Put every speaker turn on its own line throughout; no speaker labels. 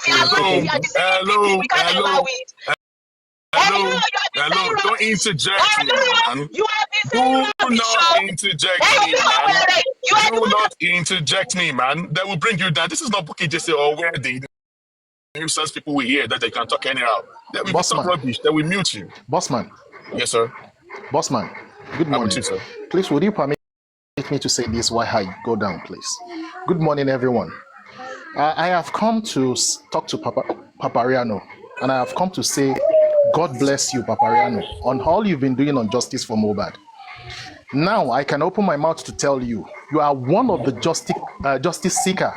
we allow it.
Hello,
We are deceiving people.
hello,
We can't allow
hello,
it. Hello,
hello,
you have been saying
hello. Don't
rubbish.
interject me,
Hello,
man.
you have been saying
Do
rubbish,
not
oh.
interject
Then
me,
you feel
man.
aware. You are the
Do
one that
not interject me, man. That will bring you down. This is not Bookie Jesse or where the nuisance people will hear that they can talk anyhow. That if you talk
Bossman,
rubbish, they will mute you.
Bossman,
Yes, sir.
Bossman, good
I'm with
morning.
you, sir.
Please, would you permit me to say this while I go down, please? Good morning, everyone. I have come to talk to Papariano, and I have come to say, God bless you, Papariano, on all you've been doing on Justice for MOHBAD. Now I can open my mouth to tell you, you are one of the justice seeker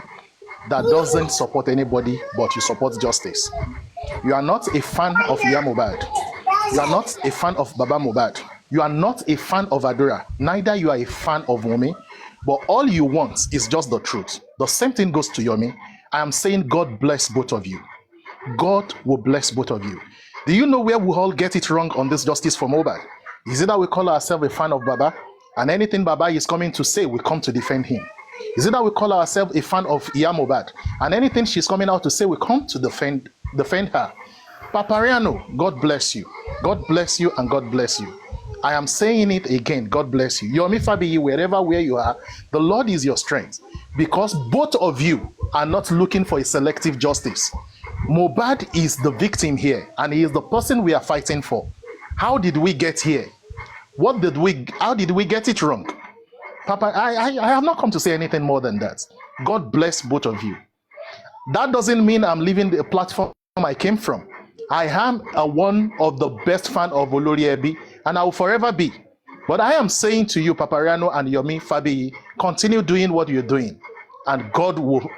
that doesn't support anybody, but you support justice. You are not a fan of MOHBAD. You are not a fan of Baba MOHBAD. You are not a fan of Adura. Neither you are a fan of Wumi. But all you want is just the truth. The same thing goes to Yomi. I am saying God bless both of you. God will bless both of you. Do you know where we all get it wrong on this justice for MOHBAD? Is it that we call ourselves a fan of Baba, and anything Baba is coming to say, we come to defend him? Is it that we call ourselves a fan of MOHBAD, and anything she's coming out to say, we come to defend her? Papariano, God bless you. God bless you and God bless you. I am saying it again, God bless you. Yomi Fabiyi, where you are, the Lord is your strength. Because both of you are not looking for a selective justice. Mohbad is the victim here, and he is the person we are fighting for. How did we get here? How did we get it wrong? Papa, I have not come to say anything more than that. God bless both of you. That doesn't mean I'm leaving the platform I came from. I am one of the best fan of Olori Ebi, and I will forever be. But I am saying to you, Papariano and Yomi Fabiyi, continue doing what you're doing, and God will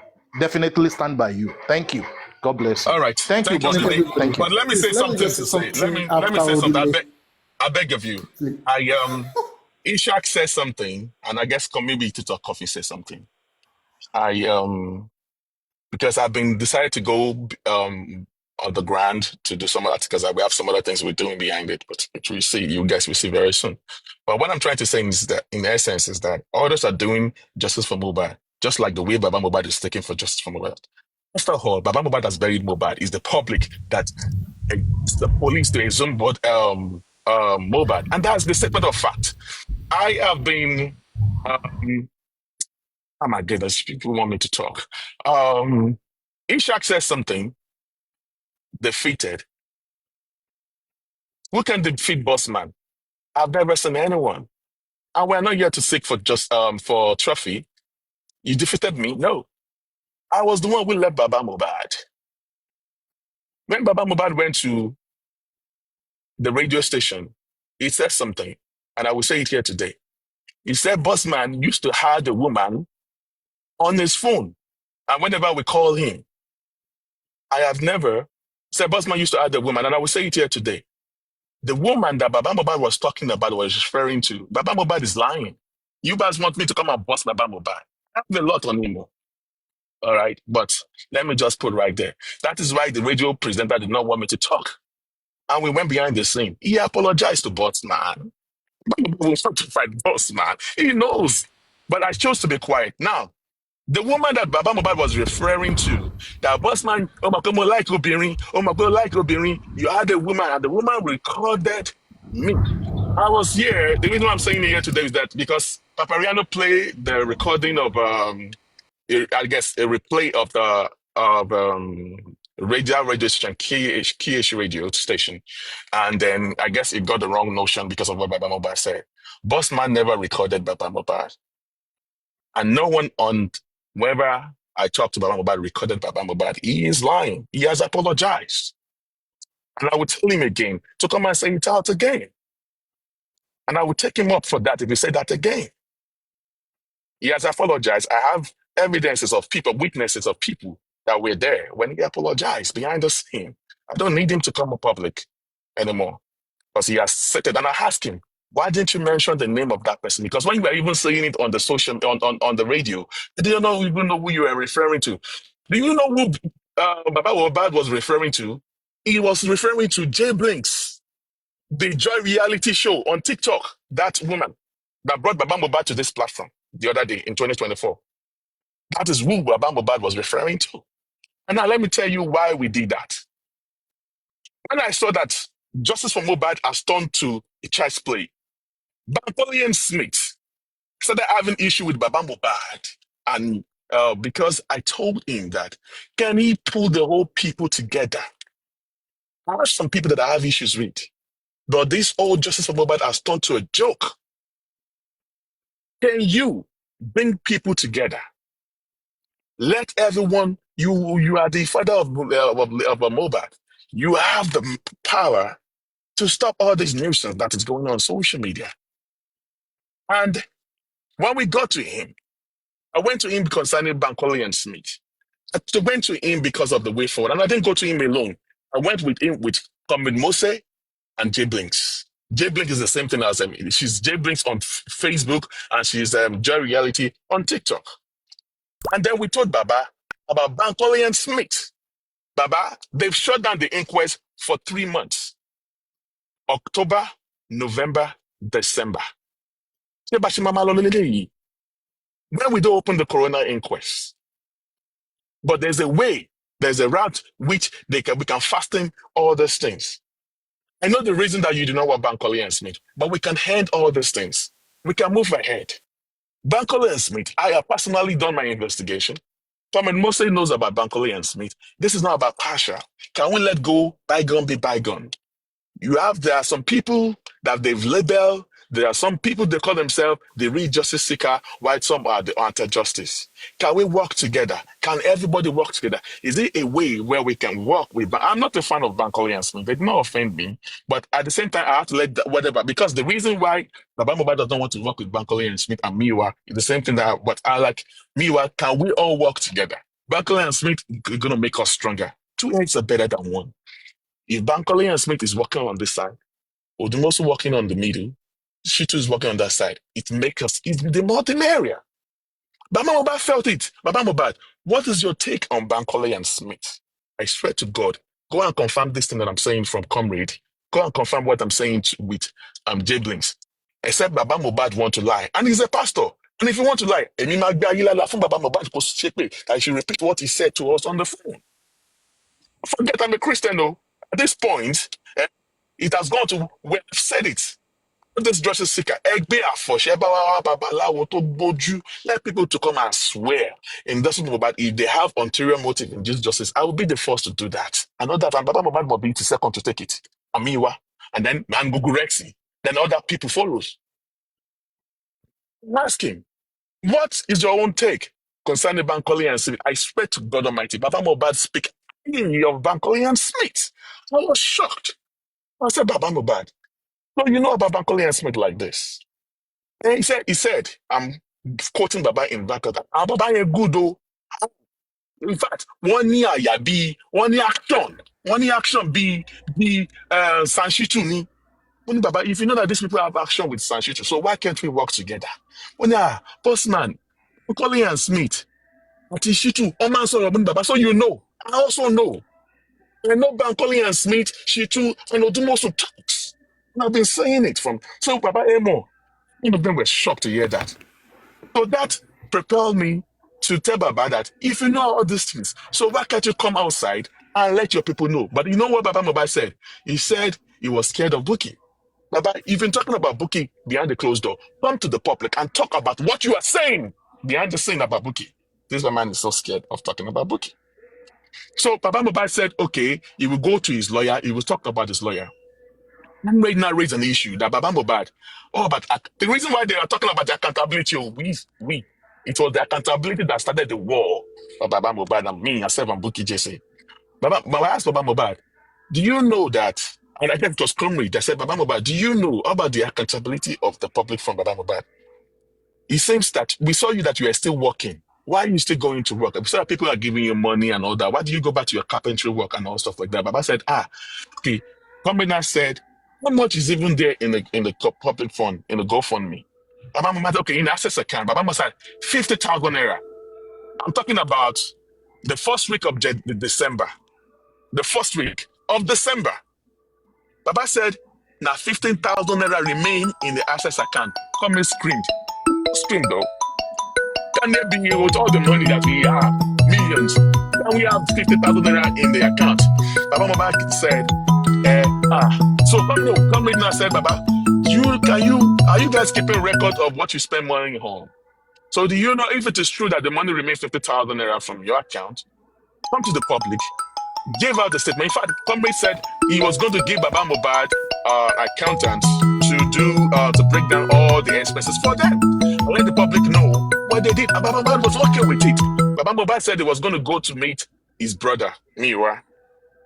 definitely stand by you. Thank you. God bless you.
All right.
Thank you,
Thank you,
Thank
Bossman.
Julie.
everybody.
Thank you.
But let me
Please
say
let me
something
just say
to say. Let
something
me let me
after
say something.
Odile.
I beg of you. Ishak says something, and I guess maybe Tito Coffee says something. I because I've been decided to go on the ground to do some of that because we have some other things we're doing behind it, but which we see you guys will see very soon. But what I'm trying to say is that in essence is that others are doing justice for Mohbad, just like the way Baba Mohbad is taking for justice for Mohbad. After all, Baba Mohbad has buried Mohbad. It's the public that it's the police to assume what Mohbad, and that's the statement of fact. I have been oh my goodness, people want me to talk. Ishak says something defeated. Who can defeat Bossman? I've never seen anyone. And we're not here to seek for just for trophy. You defeated me? No. I was the one who left Baba Mohbad. When Baba Mohbad went to the radio station, he said something, and I will say it here today. He said Bossman used to hide a woman on his phone. And whenever we call him, I have never said Bossman used to hide a woman, and I will say it here today. The woman that Baba Mohbad was talking about was referring to, Baba Mohbad is lying. You guys want me to come and bust Baba Mohbad? I have a lot on him. All right. But let me just put right there. That is why the radio presenter did not want me to talk. And we went behind the scene. He apologized to Bossman. We want to fight Bossman. He knows. But I chose to be quiet. Now, the woman that Baba Mohbad was referring to, that Bossman, oh my God, like Obirin, oh my God, like Obirin, you had a woman, and the woman recorded me. I was here. The reason why I'm saying it here today is that because Papariano played the recording of I guess a replay of the of radio station KH radio station, and then I guess it got the wrong notion because of what Baba Mohbad said. Bossman never recorded Baba Mohbad, and no one on wherever I talked to Baba Mohbad recorded Baba Mohbad. He is lying. He has apologized, and I would tell him again to come and say it out again, and I would take him up for that if he said that again. He has apologized. I have evidences of people, witnesses of people that were there when he apologized behind the scene. I don't need him to come up public anymore because he has said it. And I asked him, why didn't you mention the name of that person? Because when you were even saying it on the social on the radio, I didn't even know who you were referring to. Do you know who Baba Wabad was referring to? He was referring to Jay Blinks, the Joy reality show on TikTok. That woman that brought Baba Mohbad to this platform the other day in 2024. That is who Baba Mohbad was referring to. And now let me tell you why we did that. When I saw that justice for MOHBAD has turned to a child's play, Bankole Smith started having issue with Baba Mohbad. And because I told him that, can he pull the whole people together? I have some people that I have issues with. But this old justice for MOHBAD has turned to a joke. Can you bring people together? Let everyone, you are the father of MOHBAD. You have the power to stop all this nuisance that is going on social media. And when we got to him, I went to him concerning Bankole and Smith. I went to him because of the way forward. And I didn't go to him alone. I went with him with Comrade Mose and Jay Blinks. Jay Blinks is the same thing as she's Jay Blinks on Facebook and she's Joy Reality on TikTok. And then we told Baba about Bankole and Smith. Baba, they've shut down the inquest for 3 months. October, November, December. When we don't open the coroner inquest, but there's a way, there's a route which we can fasten all these things. I know the reason that you do not want Bankole and Smith, but we can hand all these things. We can move ahead. Bankole and Smith, I have personally done my investigation. Tom mostly knows about Bankole and Smith. This is not about Pasha. Can we let go, bygone be bygone? There are some people that they've labeled. There are some people they call themselves the real justice seeker, while some are the anti-justice. Can we work together? Can everybody work together? Is it a way where we can work with? But I'm not a fan of Bankole and Smith. They did not offend me, but at the same time, I have to let whatever, because the reason why Baba Mohbad does not want to work with Bankole and Smith and Miwa is the same thing that what I like. Miwa, can we all work together? Bankole and Smith are going to make us stronger. 2 heads are better than one. If Bankole and Smith is working on this side, Odumosu working on the middle, Shitu is working on that side, it makes us, it's the more the merrier. Baba Mohbad felt it. Baba Mohbad, what is your take on Bankole and Smith? I swear to God, go and confirm this thing that I'm saying from Comrade. Go and confirm what I'm saying with Jay Blinks. Except Baba Mohbad want to lie. And he's a pastor. And if you want to lie, I should repeat what he said to us on the phone. Forget I'm a Christian, though. At this point, it has gone to where I've said it. This justice seeker, let people to come and swear in this Mohbad if they have ulterior motive in this justice. I will be the first to do that. I know that, and Baba Mohbad will be the second to take it. Amiwa, and then Mangugu Rexy, then other people follows. Ask him, what is your own take concerning Bankole and Smith? I swear to God Almighty, Baba Mohbad speak of Bankole and Smith. I was shocked. I said, Baba Mohbad, no, you know about Bankole and Smith like this. And he said, I'm quoting Baba in Bangkok, Baba is good though. In fact, one year ya be one year action be Sanshitu ni. Baba, if you know that these people have action with Sanshitu, so why can't we work together? Postman, Bankole and Smith, Shitu, Oman so Baba, so you know. I also know. I know Bankole and Smith, Shitu, and Odumosu talks. And I've been saying it from so Baba Emo. None of them were shocked to hear that. So that propelled me to tell Baba that if you know all these things, so why can't you come outside and let your people know? But you know what Baba Mohbad said? He said he was scared of Bukky. Baba, you've been talking about Bukky behind the closed door. Come to the public and talk about what you are saying behind the scene about Bukky. This man is so scared of talking about Bukky. So Baba Mohbad said, okay, he will go to his lawyer. He will talk about his lawyer. I'm ready now raise an issue that Baba Mohbad. Oh, but the reason why they are talking about the accountability, it was the accountability that started the war of Baba Mohbad and me, myself, and Bukky Jesse. I asked Baba Mohbad, do you know that? And I think it was Comrade that said, Baba Mohbad, do you know about the accountability of the public from Baba Mohbad? It seems that we saw you that you are still working. Why are you still going to work? We saw that people are giving you money and all that. Why do you go back to your carpentry work and all stuff like that? Baba said, okay. Comrade said, how much is even there in the public fund, in the GoFundMe? Baba Mohbad, okay, in the access account, Baba Mohbad said 50,000 naira. I'm talking about the first week of December. The first week of December. Baba said, now 15,000 naira remain in the access account. Comrade screamed. Screamed though. Can there be with all the money that we have? Millions. and we have 50,000 naira in the account. Baba Mohbad said, so come read now. Said, Baba, are you guys keeping record of what you spend money on? So do you know if it is true that the money remains 50,000 naira from your account? Come to the public, gave out the statement. In fact, Comrade said he was going to give Baba Mohbad accountants to break down all the expenses for them. Let the public know what they did. Baba Mohbad was okay with it. Baba Mohbad said he was going to go to meet his brother, Miwa.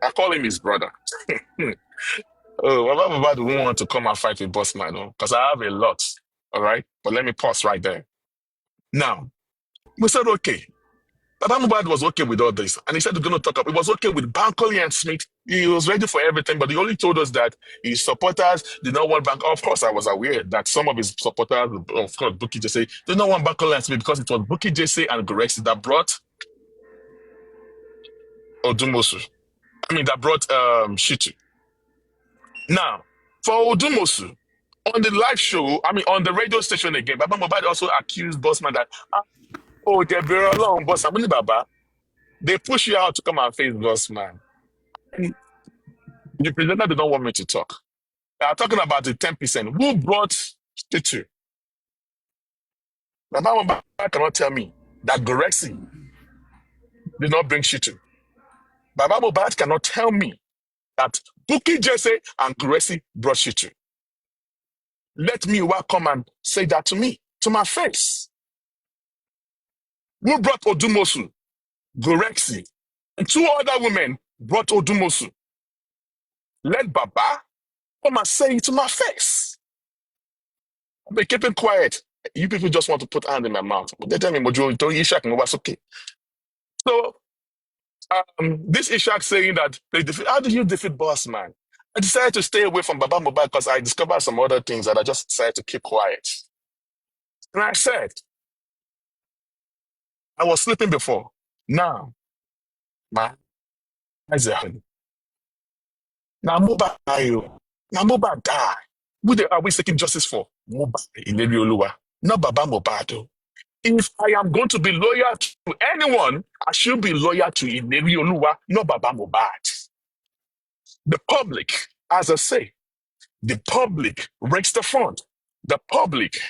I call him his brother. Oh, Baba Mohbad won't want to come and fight with Bossman, because I have a lot. All right, but let me pause right there. Now, we said okay. Baba Mohbad was okay with all this, and he said he's going to talk up. He was okay with Bankole and Smith. He was ready for everything, but he only told us that his supporters did not want Bank. Of course, I was aware that some of his supporters, of course, Bukky Jesse, did not want Bankole and Smith because it was Bukky Jesse and Gorexi that brought Odumosu. That brought Shitu. Now, for Odumosu, on the live show, on the radio station again, Baba Mohbad also accused Bossman that, they're very long, boss. Baba. They push you out to come and face Bossman. The presenter did not want me to talk. They are talking about the 10%. Who brought Shitu? Baba Mohbad cannot tell me that Gorexi did not bring Shitu. Baba Mohbad cannot tell me that Bukky Jesse and Gorexi brought Shitu. Let me come and say that to me, to my face. Who brought Odumosu? Gorexi. And two other women brought Odumosu. Let Baba come and say it to my face. I've been keeping quiet. You people just want to put hand in my mouth. But they tell me, Mojo, don't you shake me, what's okay. So, this Ishak saying that, how do you defeat Bossman? I decided to stay away from Baba Mohbad because I discovered some other things that I just decided to keep quiet. And I said, I was sleeping before. Now, my eyes are open. Now, Mohbad die. Now, Mohbad die. Who are we seeking justice for? Mohbad in Oluwa, not Baba Mohbad. If I am going to be loyal to anyone, I should be loyal to Ileri Oluwa, not Baba Mohbad. The public, as I say, the public breaks the front. The public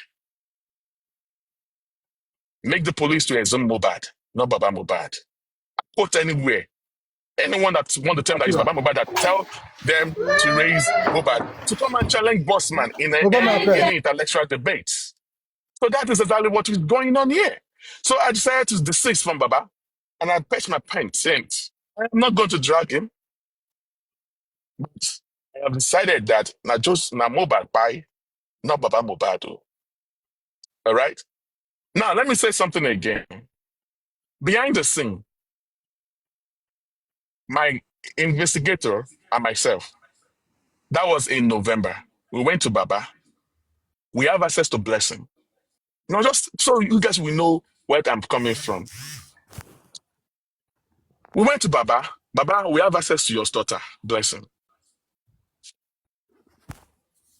make the police to exhume Mohbad, not Baba Mohbad. Quote anywhere. Anyone that want to tell that is Baba Mohbad, that tell them to raise Mohbad to come and challenge Bossman in any intellectual debate. So that is exactly what is going on here. So I decided to desist from Baba, and I patched my pen since. I'm not going to drag him, but I have decided that not just Mohbad by, not Baba Mohbad. All right? Now, let me say something again. Behind the scene, my investigator and myself, that was in November. We went to Baba. We have access to Blessing. Just so you guys will know where I'm coming from. We went to Baba. Baba, we have access to your daughter, Blessing.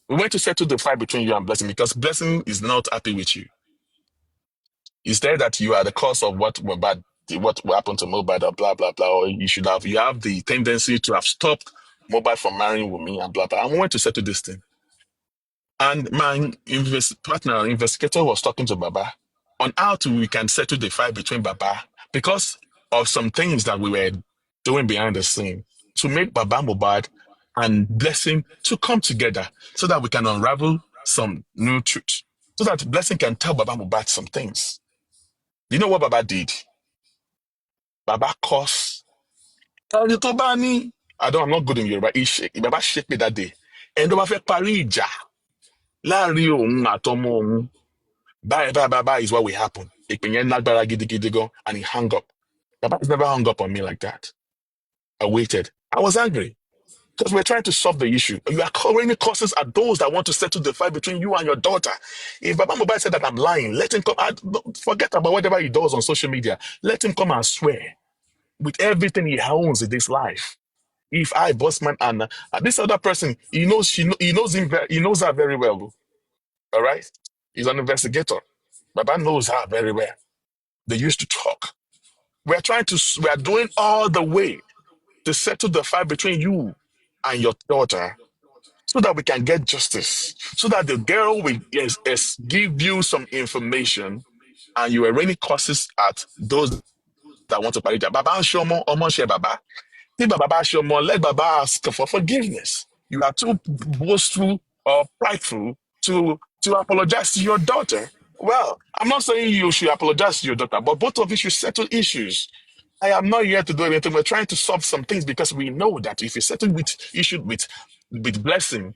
We went to settle the fight between you and Blessing because Blessing is not happy with you. He said that you are the cause of what happened to Mohbad, or blah, blah, blah, or you have the tendency to have stopped Mohbad from marrying with me and blah, blah. And we went to settle this thing. And my investigator was talking to Baba on how we can settle the fight between Baba because of some things that we were doing behind the scene to make Baba Mohbad and Blessing to come together so that we can unravel some new truth. So that Blessing can tell Baba Mohbad some things. You know what Baba did? Baba cursed. I'm not good in Yoruba. Baba shake me that day. And Baba fẹ́ parí ìjà láàrin òun àtọmọ òun. Bye is what will happen. And he hung up. Baba has never hung up on me like that. I waited. I was angry because we're trying to solve the issue. You are calling causes at those that want to settle the fight between you and your daughter. If Baba Mohbad said that I'm lying, let him come. Forget about whatever he does on social media. Let him come and swear with everything he owns in this life. If I, Bossman, and this other person, he knows he knows her very well. All right, he's an investigator. Baba knows her very well. They used to talk. We are doing all the way to settle the fight between you and your daughter so that we can get justice, so that the girl will give you some information and you arraign curses at those that want to party. Baba Shomo, Omo She Baba. Think Baba Shomo, let Baba ask for forgiveness. You are too boastful or prideful to apologize to your daughter. Well, I'm not saying you should apologize to your daughter, but both of you should settle issues. I am not here to do anything. We're trying to solve some things because we know that if you settle with issue with blessing,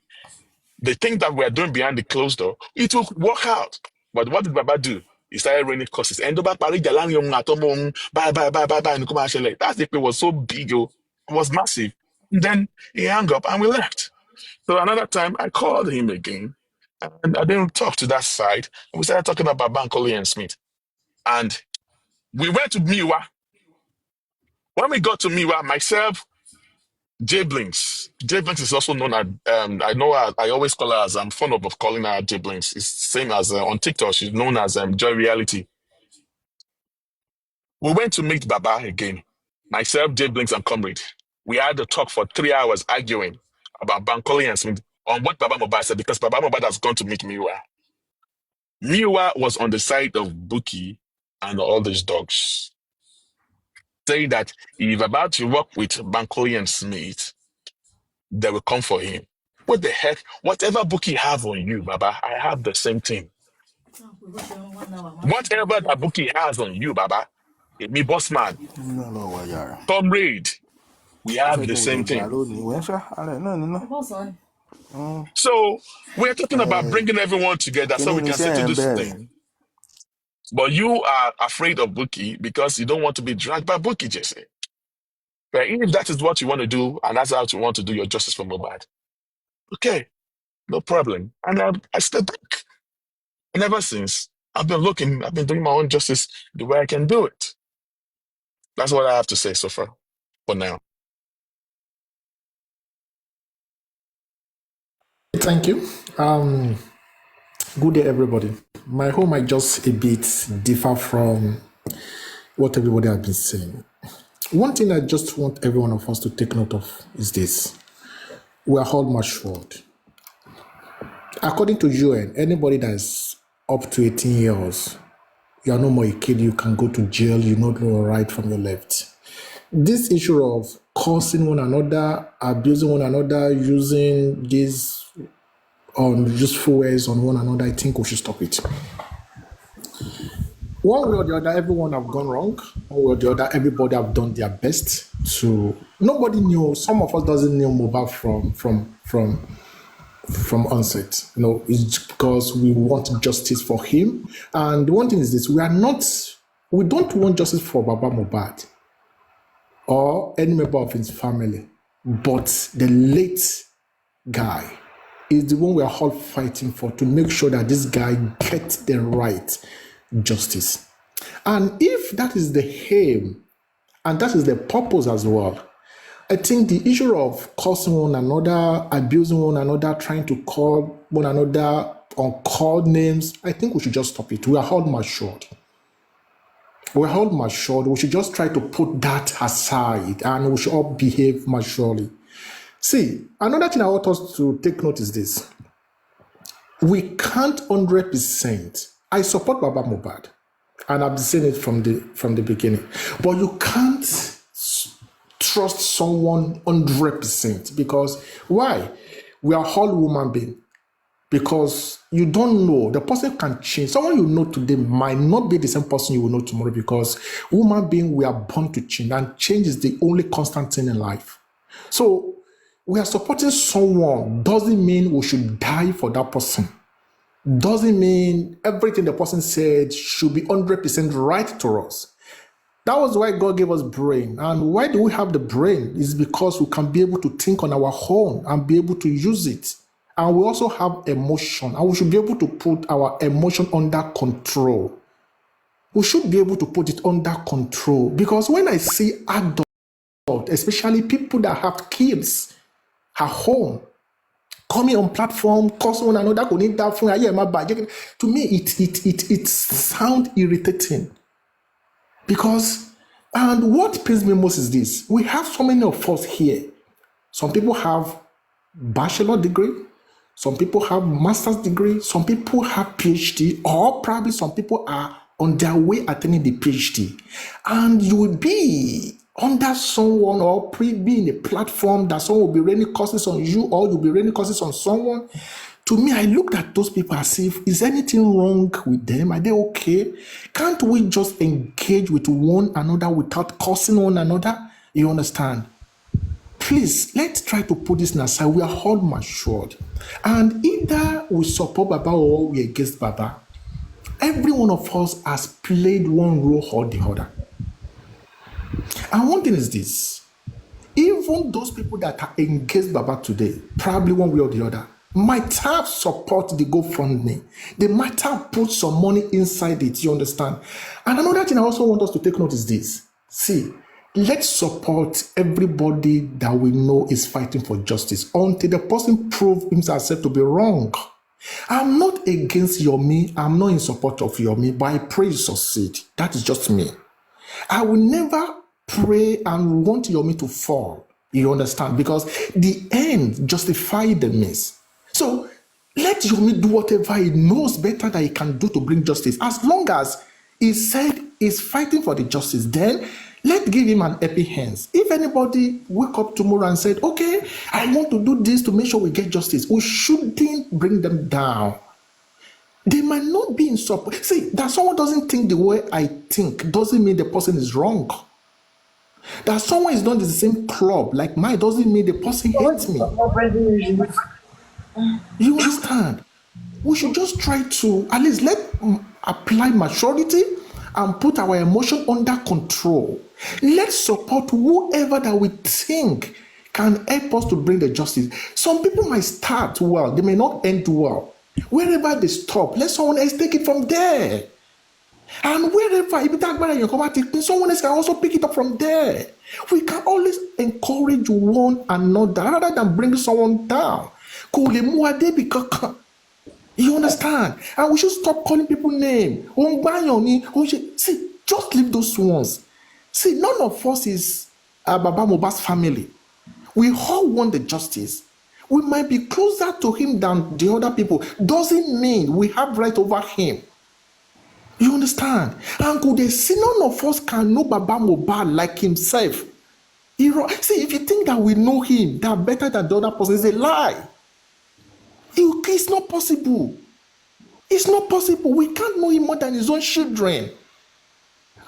the thing that we're doing behind the closed door, it will work out. But what did Baba do? He started raining curses. And bye, bye, bye, bye. That thing was so big, it was massive. And then he hung up and we left. So another time I called him again and I didn't talk to that side. And we started talking about Bankole and Smith. And we went to Miwa. When we got to Miwa, myself, J Blinks. J Blinks is also known as, I know her, I always call her as, I'm fond of calling her J Blinks. It's the same as on TikTok, she's known as Joy Reality. We went to meet Baba again. Myself, J Blinks, and Comrade. We had a talk for 3 hours arguing about Bankole and Smith on what Baba MOHBAD said because Baba MOHBAD has gone to meet Miwa. Miwa was on the side of Buki and all these dogs, saying that if about to work with Bankole and Smith, they will come for him. What the heck? Whatever book you have on you, Baba, I have the same thing. Whatever that book he has on you, Baba, me boss man, comrade, we have the same thing. So we're talking about bringing everyone together so we can settle this thing. But you are afraid of Buki because you don't want to be dragged by Buki, Jesse. But if that is what you want to do, and that's how you want to do your justice for MOHBAD, okay, no problem. And I step back. And ever since, I've been doing my own justice the way I can do it. That's what I have to say so far, for now.
Thank you. Good day, everybody. My home might just a bit differ from what everybody has been saying. One thing I just want every one of us to take note of is this. We are all matured. According to UN, anybody that is up to 18 years, you are no more a kid, you can go to jail, you don't know right from your left. This issue of cursing one another, abusing one another, using these unuseful ways on one another, I think we should stop it. One way or the other, everyone have gone wrong. One way or the other, everybody have done their best to. Nobody knew. Some of us doesn't know MOHBAD from onset. You know, it's because we want justice for him. And the one thing is this: we don't want justice for Baba MOHBAD or any member of his family, but the late guy is the one we are all fighting for, to make sure that this guy gets the right justice. And if that is the aim, and that is the purpose as well, I think the issue of cursing one another, abusing one another, trying to call one another on called names, I think we should just stop it. We are all matured. We're all matured. We should just try to put that aside and we should all behave maturely. See, another thing I want us to take note is this. We can't 100%. I support Baba MOHBAD, and I've seen it from the beginning. But you can't trust someone 100% because why? We are all human beings. Because you don't know, the person can change. Someone you know today might not be the same person you will know tomorrow, because human beings, we are born to change, and change is the only constant thing in life. So we are supporting someone doesn't mean we should die for that person. Doesn't mean everything the person said should be 100% right to us. That was why God gave us brain. And why do we have the brain? It's because we can be able to think on our own and be able to use it. And we also have emotion, and we should be able to put our emotion under control. We should be able to put it under control, because when I see adults, especially people that have kids at home, coming on platform, causing one another, to me, it sounds irritating, because And what pains me most is this: we have so many of us here. Some people have bachelor degree, some people have master's degree, some people have PhD, or probably some people are on their way attaining the PhD. And you will be under someone or be in a platform that someone will be raining courses on you, or you'll be raining courses on someone. To me, I looked at those people as if, is anything wrong with them? Are they okay? Can't we just engage with one another without cursing one another? You understand? Please, let's try to put this aside. We are all matured. And either we support Baba or we against Baba. Every one of us has played one role or the other. And one thing is this: even those people that are against Baba today, probably one way or the other, might have support the GoFundMe. They might have put some money inside it, you understand? And another thing I also want us to take note is this. See, let's support everybody that we know is fighting for justice until the person proves himself to be wrong. I'm not against Yomi. I'm not in support of Yomi, but I pray you succeed. That is just me. I will never pray and want Yomi to fall. You understand? Because the end justifies the means. So let Yomi do whatever he knows better that he can do to bring justice. As long as he said he's fighting for the justice, then let's give him an happy hands. If anybody wake up tomorrow and said, okay, I want to do this to make sure we get justice, we shouldn't bring them down. They might not be in support. See, that someone doesn't think the way I think doesn't mean the person is wrong. That someone is not in the same club like mine doesn't mean the person hates me. You understand? We should just try to at least apply maturity and put our emotion under control. Let's support whoever that we think can help us to bring the justice. Some people might start well, they may not end well. Wherever they stop, let someone else take it from there. And wherever, if that someone else can also pick it up from there. We can always encourage one another rather than bring someone down. You understand? And we should stop calling people names. See, just leave those ones. See, none of us is Baba Mohbad's family. We all want the justice. We might be closer to him than the other people. Doesn't mean we have right over him. You understand? And could they see none of us can know Baba Mohbad like himself? See, if you think that we know him, that better than the other person, is a lie. It's not possible. It's not possible. We can't know him more than his own children.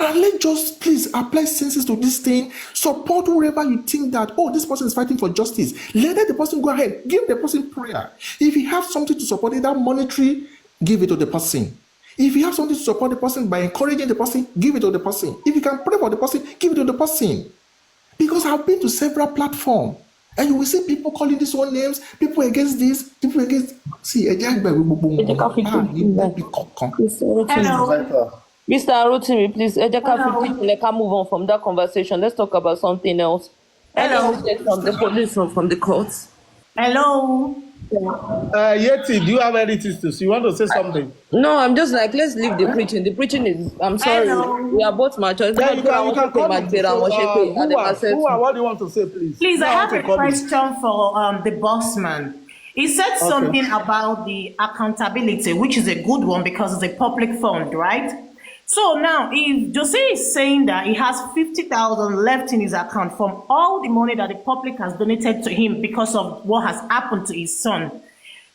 And let's just please apply senses to this thing. Support whoever you think that, oh, this person is fighting for justice. Let the person go ahead. Give the person prayer. If you have something to support, either monetary, give it to the person. If you have something to support the person by encouraging the person, give it to the person. If you can pray for the person, give it to the person. Because I've been to several platforms. And you will see people calling this one names, people against this, people against. See,
Hello. Mr. Rotimi, please, let's move on from that conversation. Let's talk about something else.
Hello.
From the police or from the courts.
Hello.
Yeti, do you have anything to say? You want to say something?
No, I'm just like, let's leave the preaching. The preaching is, I'm sorry,
Hello.
we are both mature.
Yeah, you can come in. What do you want to say, please?
Please, I have a question for the boss man. He said something about the accountability, which is a good one because it's a public fund, right? So now, if Jose is saying that he has 50,000 left in his account from all the money that the public has donated to him because of what has happened to his son,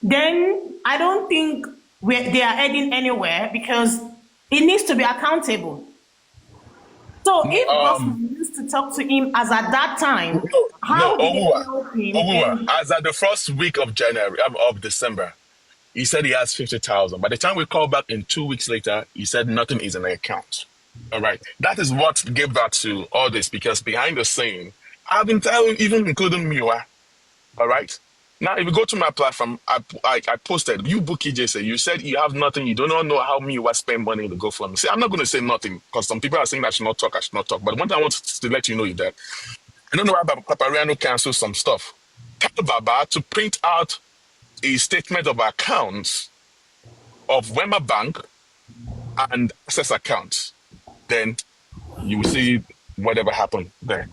then I don't think they are heading anywhere because he needs to be accountable. So if Bossman used to talk to him as at that time, how did he help him?
As at the first week of December, he said he has 50,000. By the time we call back in 2 weeks later, he said nothing is in the account. All right. That is what gave that to all this, because behind the scene, I've been telling, even including Miwa. All right. Now, if you go to my platform, I posted, you Bookie Jesse, you said you have nothing, you do not know how Miwa spend money to go for me. See, I'm not going to say nothing because some people are saying that I should not talk. But one thing I want to let you know is that I don't know why Papariano canceled some stuff. Tell Baba to print out a statement of accounts of Wema Bank and Access accounts. Then you will see whatever happened there.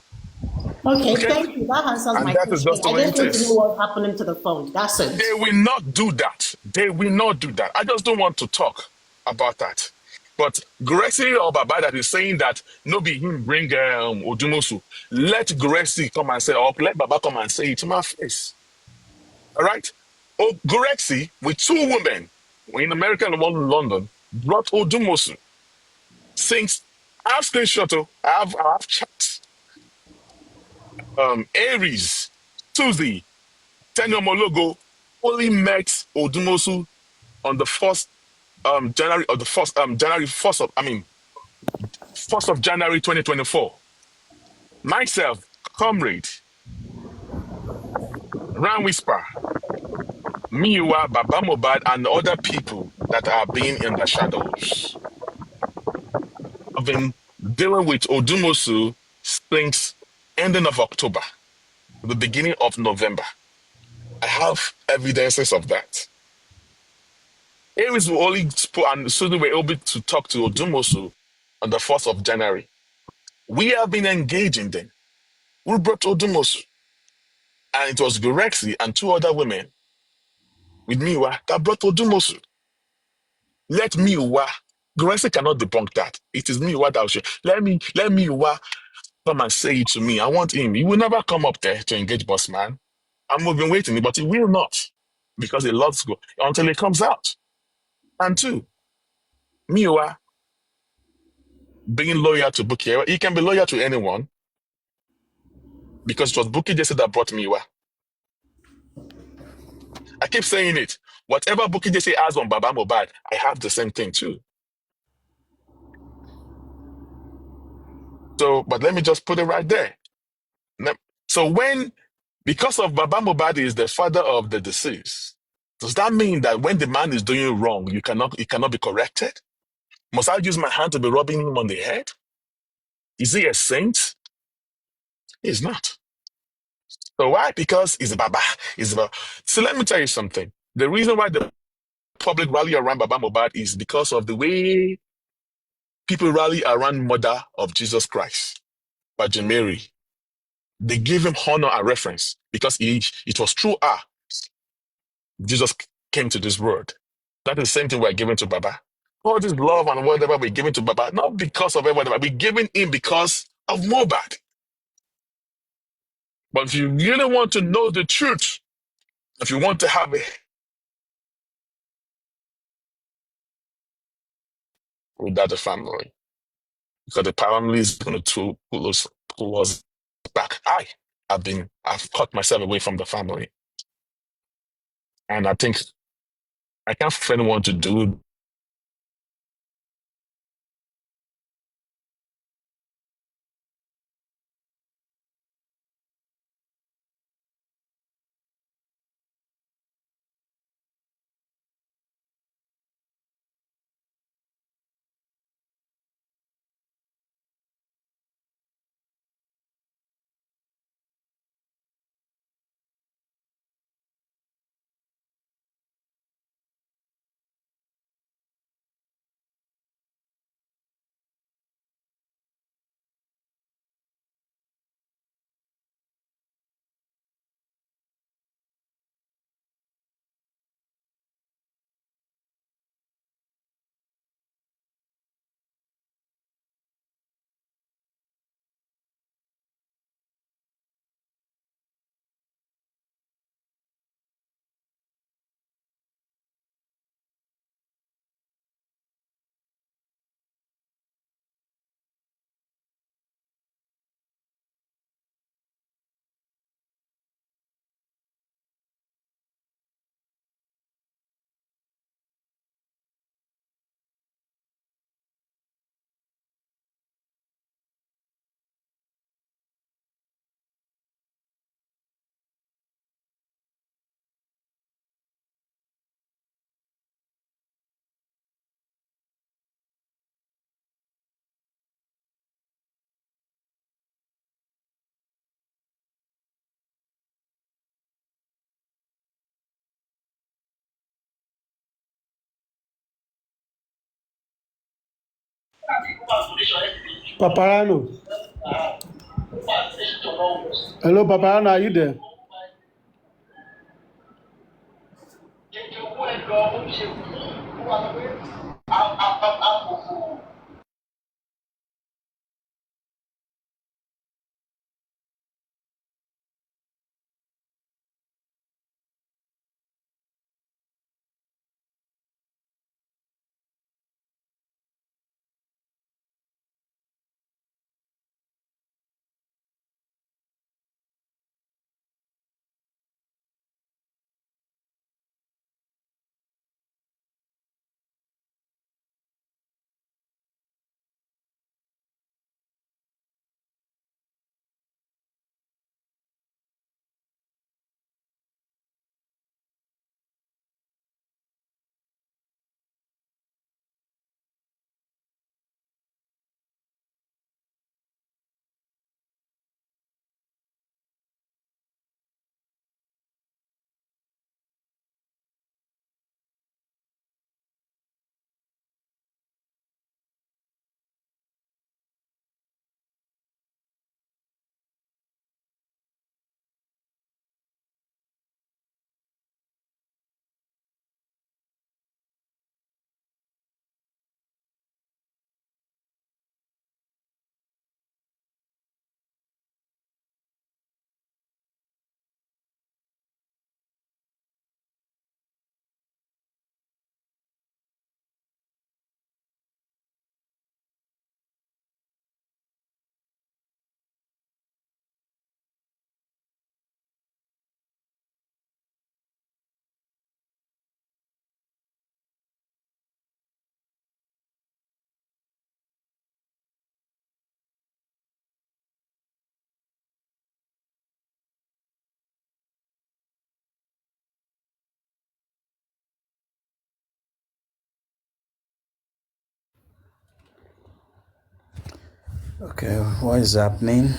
Okay,
Okay?
thank you. That answers
And
my
that is
question.
just the
I
way
just
it
want to know
is.
what's happening to the phone. That's it.
They will not do that. They will not do that. I just don't want to talk about that. But Gracie or Baba that is saying that no be him bring Odumosu. Let Gracie come and say, or let Baba come and say it to my face. All right? Oh, Gracie with two women, one in America and one in London, brought Odumosu. Since I have screenshot, I have chats. Aries, Susie, Tenyomologo only met Odumosu on the first January or the first January 1st of 1st of January 2024. Myself, Comrade, Ran Whisper, Miwa, Baba Mobad, and other people that are being in the shadows. I've been dealing with Odumosu since ending of October, the beginning of November. I have evidences of that. Aries will only and Susan were able to talk to Odumosu on the 1st of January. We have been engaging them. We brought Odumosu, and it was Gorexi and two other women with Miwa that brought Odumosu. Let Miwa, Gorexi cannot debunk that. It is Miwa that will say, let Miwa come and say it to me. I want him. He will never come up there to engage boss man. I'm been waiting, but he will not because the Lord's go until it comes out. And two, Miwa being loyal to Buki, he can be loyal to anyone because it was Buki Jesse that brought Miwa. I keep saying it. Whatever Buki Jesse has on Baba Mobad, I have the same thing too. So, but let me just put it right there. So because of Baba Mobad is the father of the deceased, does that mean that when the man is doing wrong, it cannot be corrected? Must I use my hand to be rubbing him on the head? Is he a saint? He's not. So why? Because he's a Baba. So let me tell you something. The reason why the public rally around Baba Mobad is because of the way people rally around Mother of Jesus Christ, Virgin Mary. They give him honor and reference because it was through her Jesus came to this world. That is the same thing we're giving to Baba. All this love and whatever we're giving to Baba, not because of whatever, we're giving him because of MOHBAD. But if you really want to know the truth, if you want to have it without the family, because the family is going to pull us back. I've cut myself away from the family. And I think I can't for anyone to do.
Papariano, Hello, Papariano, are you there?
Okay, what is happening?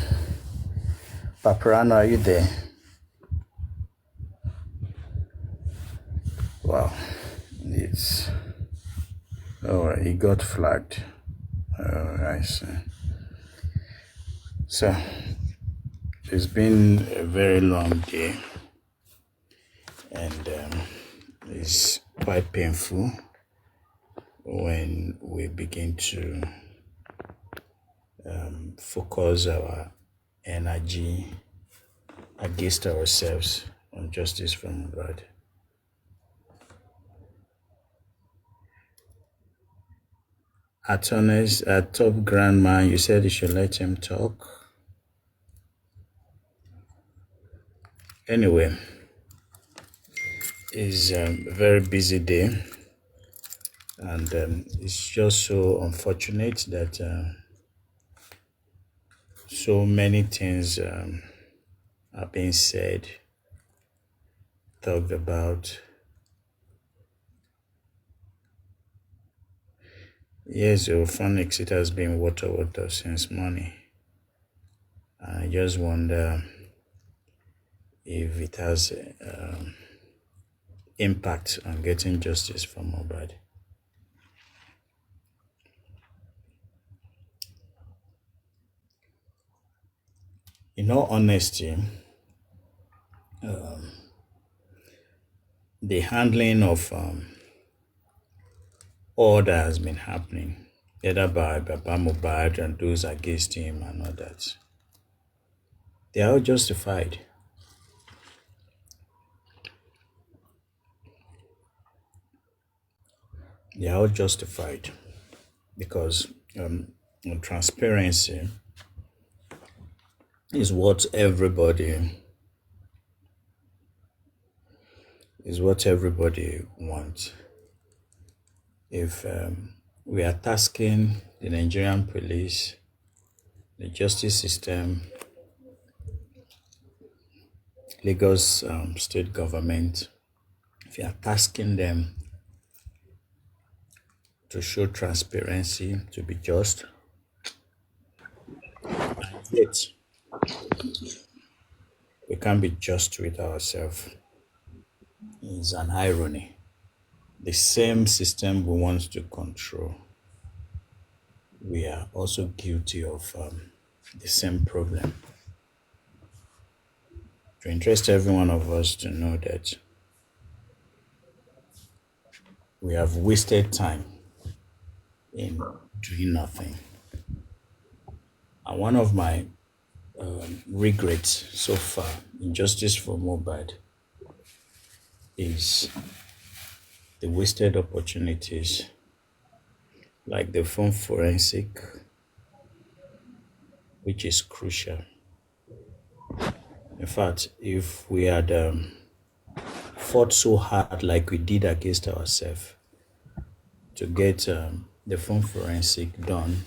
Papariano, are you there? Wow, it's... Oh, he got flagged. Oh, I see. So, it's been a very long day, and it's quite painful when we begin to focus our energy against ourselves on justice from God. Attorneys, top grandma, you said you should let him talk. Anyway, it's a very busy day, and it's just so unfortunate that so many things are being said, talked about. Yes, Phoenix, it has been wotowoto since morning. I just wonder if it has impact on getting justice for MOHBAD. In all honesty, the handling of all that has been happening, either by Baba MOHBAD and those against him and all that, they are all justified. They are all justified because transparency is what everybody wants. If we are tasking the Nigerian police, the justice system, Lagos state government, if you are tasking them to show transparency, to be just, yet we can't be just with ourselves. It's an irony. The same system we want to control, we are also guilty of the same problem. To interest every one of us to know that we have wasted time in doing nothing. And one of my regrets so far in justice for MOHBAD is the wasted opportunities like the phone forensic, which is crucial. In fact, if we had fought so hard like we did against ourselves to get the phone forensic done,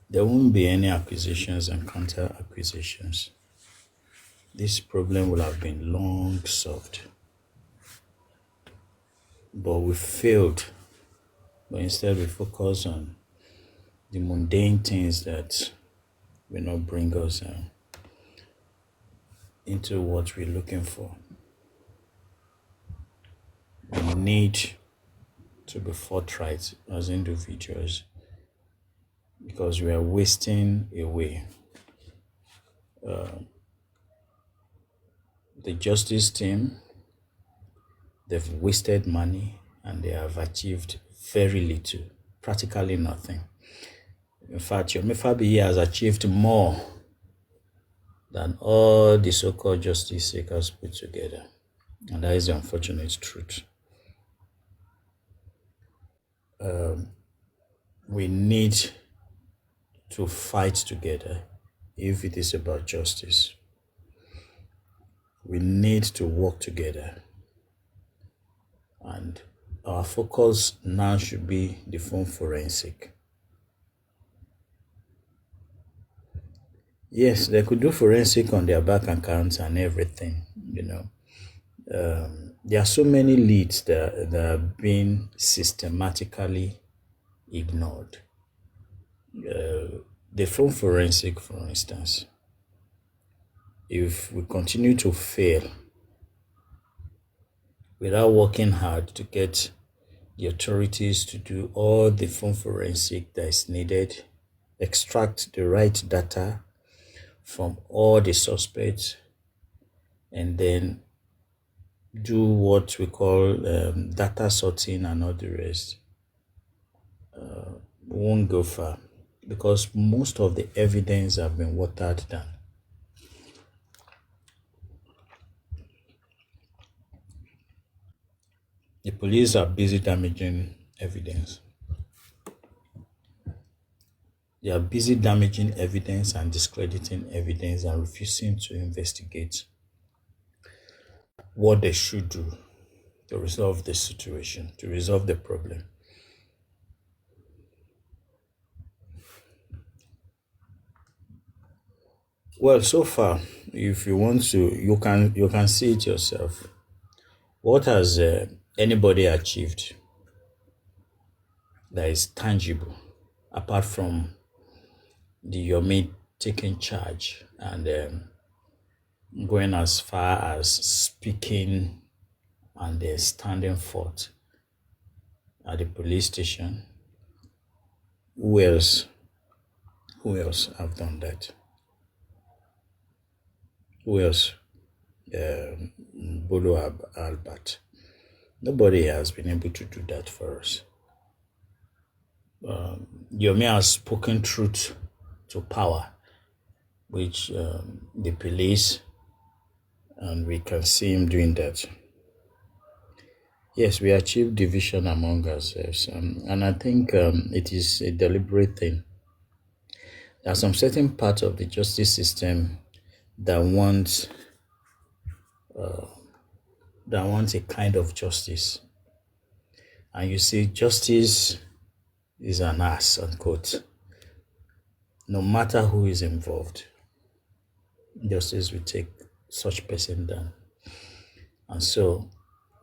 there won't be any acquisitions and counter acquisitions. This problem will have been long solved. But we failed. But instead we focus on the mundane things that will not bring us into what we're looking for. We need to be forthright as individuals because we are wasting away. The justice team, they've wasted money and they have achieved very little, practically nothing. In fact, Yomi Fabiyi has achieved more than all the so-called justice seekers put together. And that is the unfortunate truth. We need to fight together if it is about justice. We need to work together. And our focus now should be the phone forensic. Yes, they could do forensic on their bank accounts and everything, There are so many leads that are being systematically ignored. The phone forensic, for instance, if we continue to fail without working hard to get the authorities to do all the phone forensic that is needed, extract the right data from all the suspects, and then do what we call data sorting and all the rest, won't go far because most of the evidence have been watered down. The police are busy damaging evidence. They are busy damaging evidence and discrediting evidence and refusing to investigate what they should do to resolve the situation, to resolve the problem. Well, so far, if you want to, you can see it yourself. What has anybody achieved that is tangible, apart from the Yomi taking charge and going as far as speaking and standing forth at the police station? Who else have done that? Who else? Bolo Albert. Nobody has been able to do that for us. Yomi has spoken truth to power, which the police, and we can see him doing that. Yes, we achieved division among ourselves, and I think it is a deliberate thing. There are some certain parts of the justice system that want a kind of justice, and you see, justice is an ass, unquote. No matter who is involved, justice will take such person down. And so,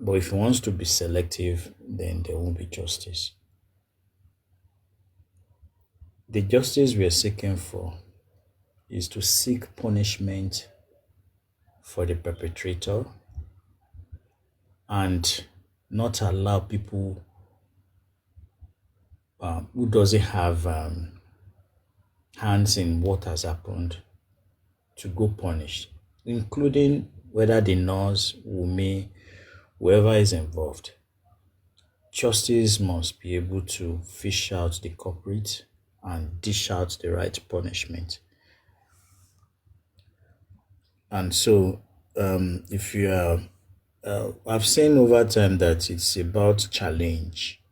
but if he wants to be selective, then there won't be justice. The justice we are seeking for is to seek punishment for the perpetrator and not allow people who doesn't have hands in what has happened to go punished, including whether the nurse, Wumi, whoever is involved. Justice must be able to fish out the culprit and dish out the right punishment. And so, if you are, I've seen over time that it's about challenge.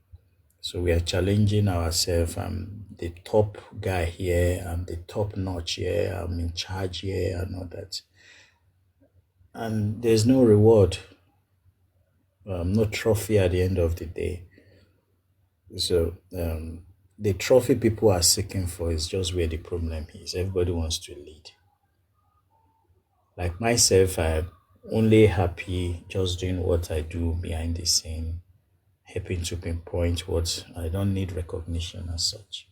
So we are challenging ourselves. I'm the top guy here. I'm the top notch here. I'm in charge here, and all that. And there's no reward, no trophy at the end of the day. So the trophy people are seeking for is just where the problem is. Everybody wants to lead. Like myself, I'm only happy just doing what I do behind the scene, helping to pinpoint what I don't need recognition as such.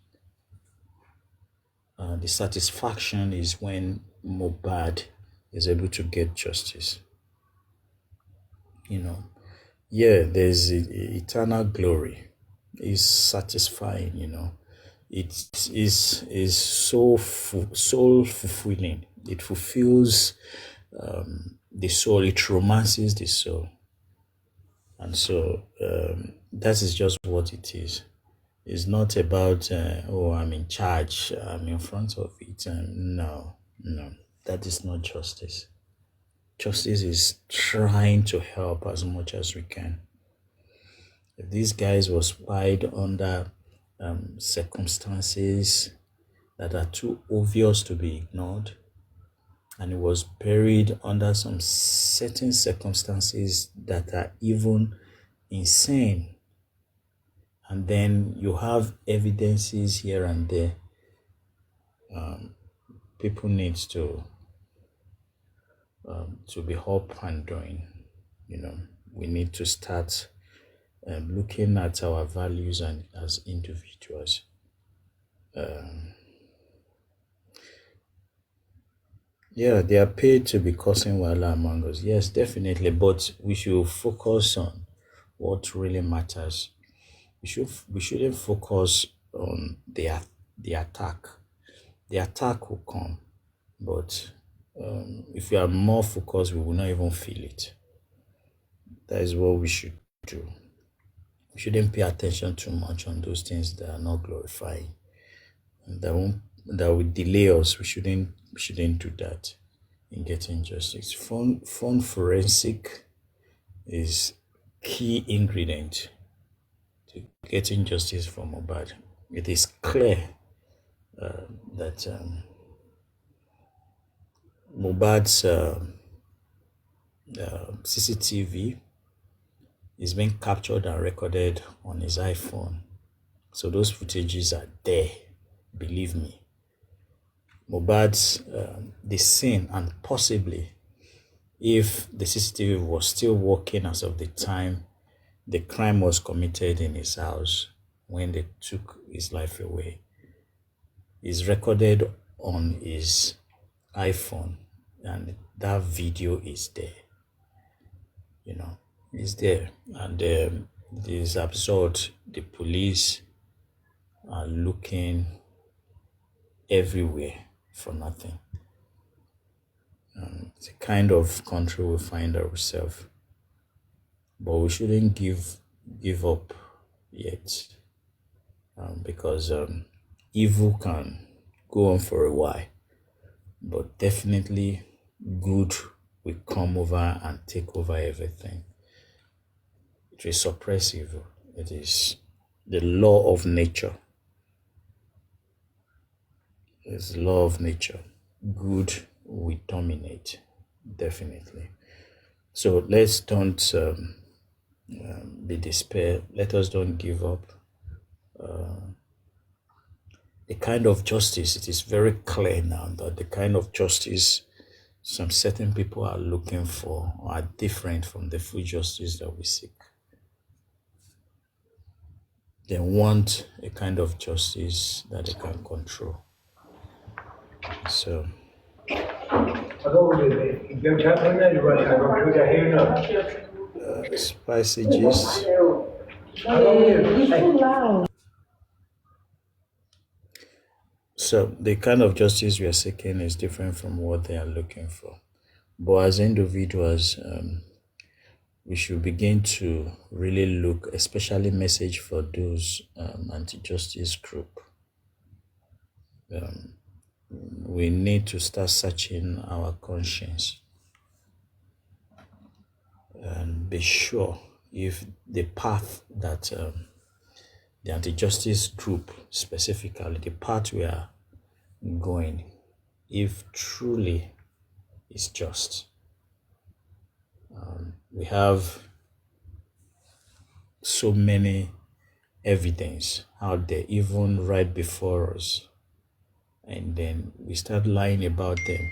The satisfaction is when MOHBAD is able to get justice. Yeah, there's eternal glory. It's satisfying. It is so soul fulfilling. It fulfills the soul. It romances the soul, and so that is just what it is. It's not about I'm in charge. I'm in front of it. No, that is not justice. Justice is trying to help as much as we can. If these guys was spied under circumstances that are too obvious to be ignored, and it was buried under some certain circumstances that are even insane, and then you have evidences here and there, people need to be up and doing. We need to start looking at our values and as individuals. Yeah, they are paid to be causing wahala among us. Yes, definitely, but we should focus on what really matters. We shouldn't focus on the attack. The attack will come, but if we are more focused, we will not even feel it. That is what we should do. We shouldn't pay attention too much on those things that are not glorifying, and that will delay us. We shouldn't do that in getting justice. Phone forensic is key ingredient to getting justice for MOHBAD. It is clear that MOHBAD's CCTV is being captured and recorded on his iPhone. So those footages are there, believe me. MOHBAD's the scene, and possibly if the CCTV was still working as of the time the crime was committed in his house when they took his life away, is recorded on his iPhone, and that video is there. It's there, and it is absurd. The police are looking everywhere for nothing. It's the kind of country we find ourselves, but we shouldn't give up yet, because evil can go on for a while, but definitely good will come over and take over everything. It will suppress evil. It is the law of nature. It's the law of nature. Good will dominate, definitely. So let's don't be despair. Let us don't give up. The kind of justice, it is very clear now that the kind of justice some certain people are looking for are different from the full justice that we seek. They want a kind of justice that they can control. So spicy gist. So the kind of justice we are seeking is different from what they are looking for. But as individuals, we should begin to really look, especially message for those anti-justice group. We need to start searching our conscience and be sure if the path that the anti-justice group, specifically the path we are going, if truly is just. We have so many evidence out there, even right before us, and then we start lying about them.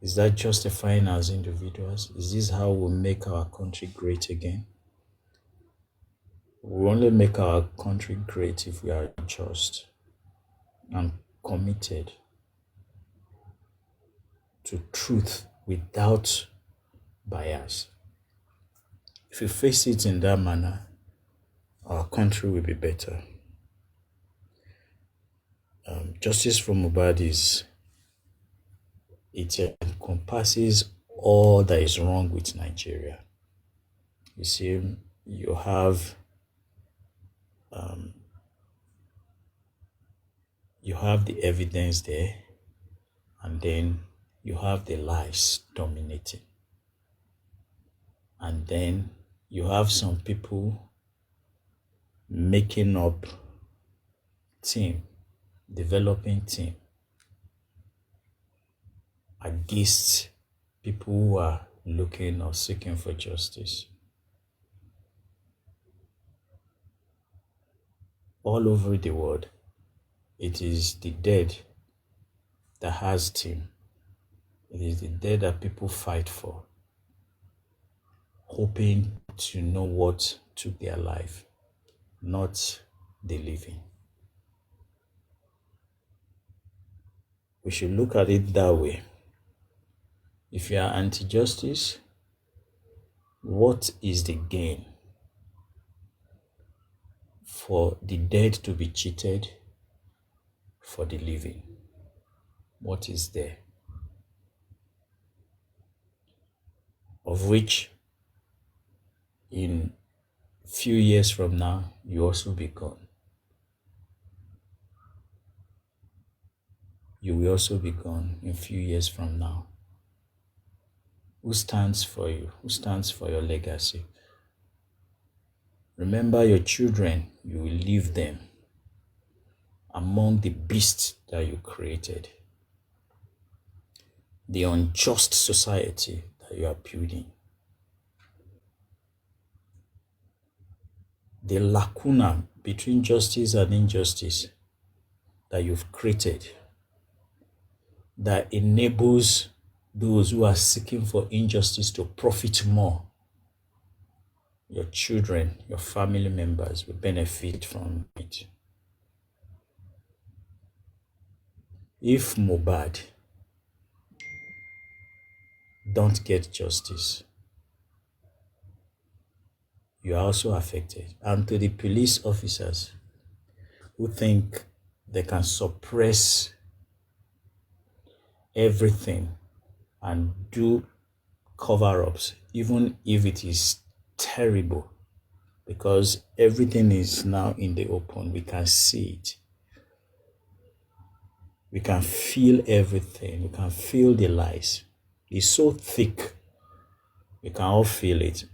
Is that justifying as individuals? Is this how we make our country great again? We only make our country great if we are just and committed to truth without bias. If we face it in that manner, our country will be better. Justice for MOHBAD it encompasses all that is wrong with Nigeria. You see, you have the evidence there, and then you have the lies dominating. And then you have some people making up team, developing team against people who are looking or seeking for justice. All over the world, it is the dead that has team. It is the dead that people fight for, hoping to know what took their life, not the living. We should look at it that way. If you are anti-justice, what is the gain for the dead to be cheated for the living? What is there? Of which, in few years from now, you also be gone. You will also be gone in few years from now. Who stands for you? Who stands for your legacy? Remember your children, you will leave them among the beasts that you created. The unjust society that you are building. The lacuna between justice and injustice that you've created that enables those who are seeking for injustice to profit more. Your children, your family members will benefit from it. If MOHBAD don't get justice, you are also affected. And to the police officers who think they can suppress everything and do cover-ups, even if it is terrible, because everything is now in the open. We can see it. We can feel everything. We can feel the lies. It's so thick. We can all feel it.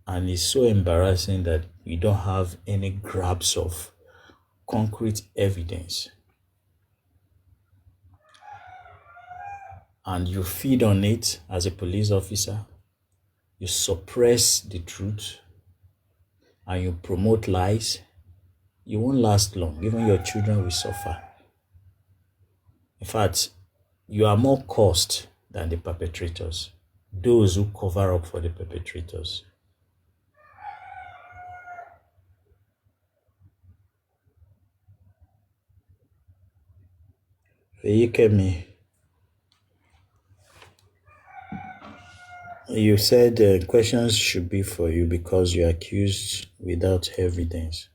And it's so embarrassing that we don't have any grabs of concrete evidence. And you feed on it as a police officer. You suppress the truth and you promote lies. You won't last long. Even your children will suffer. In fact, you are more cursed than the perpetrators, those who cover up for the perpetrators. Feyikemi, you said questions should be for you because you're accused without evidence.